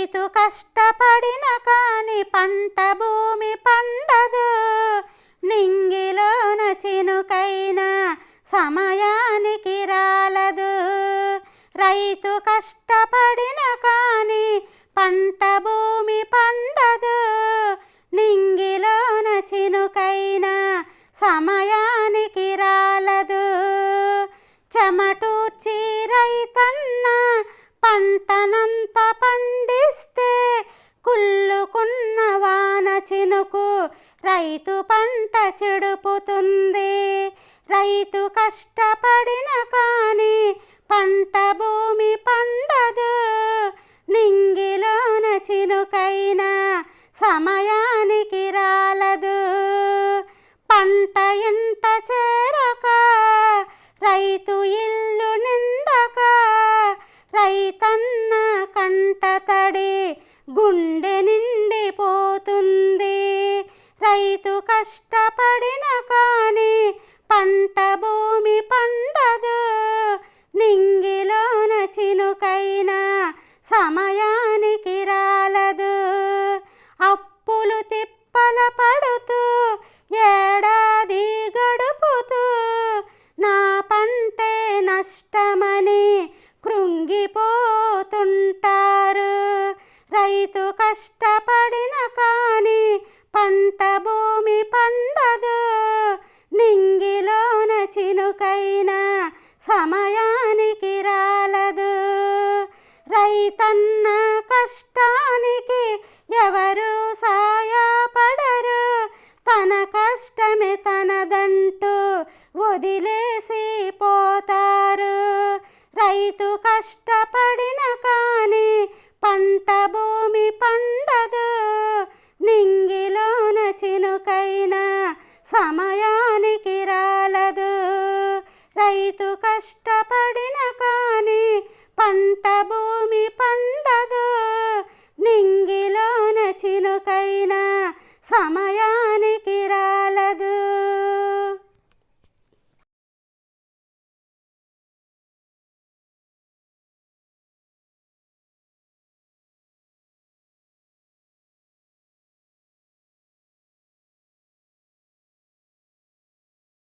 రైతు కష్టపడిన కాని పంట భూమి పండదు. నింగిలోన చినుకైనా సమయానికి రాలదు. రైతు కష్టపడిన కాని పంట భూమి పండదు. నింగిలోన చినుకైనా సమయానికి రాలదు. చెమటూర్చి రైతన్న పంటనంత పండిస్తే కుళ్ళుకున్న వాన చినుకు రైతు పంట చెడుపుతుంది. రైతు కష్టపడిన కాని పంట భూమి పండదు. నింగిలోన చినుకైనా సమయానికి రాలదు. పంట ఎంట చేరక రైతు ఇల్లు నిండక రైతన్న కంట తడి గుండె నిండిపోతుంది. రైతు కష్టపడిన కాని పంట భూమి పండదు. నింగిలోన చినుకైనా సమయానికి రాలదు. అప్పులు తిప్పల పడుతూ ఏడాది గడుపుతూ నా పంటే నష్టమని కృంగిపోతుంటారు. రైతు కష్టపడిన కాని పంట భూమి పండదు. నింగిలోన చినుకైనా సమయానికి రాలదు. రైతన్న కష్టానికి ఎవరు సాయపడరు. తన కష్టమే తనదంటూ వదిలేసి పోతారు. రైతు కష్టపడిన కాని పంట భూమి పండదు. నింగిలోన చినుకైనా సమయానికి రాలదు. రైతు కష్టపడిన కాని పంట భూమి పండదు. నింగిలోన చినుకైనా సమయానికి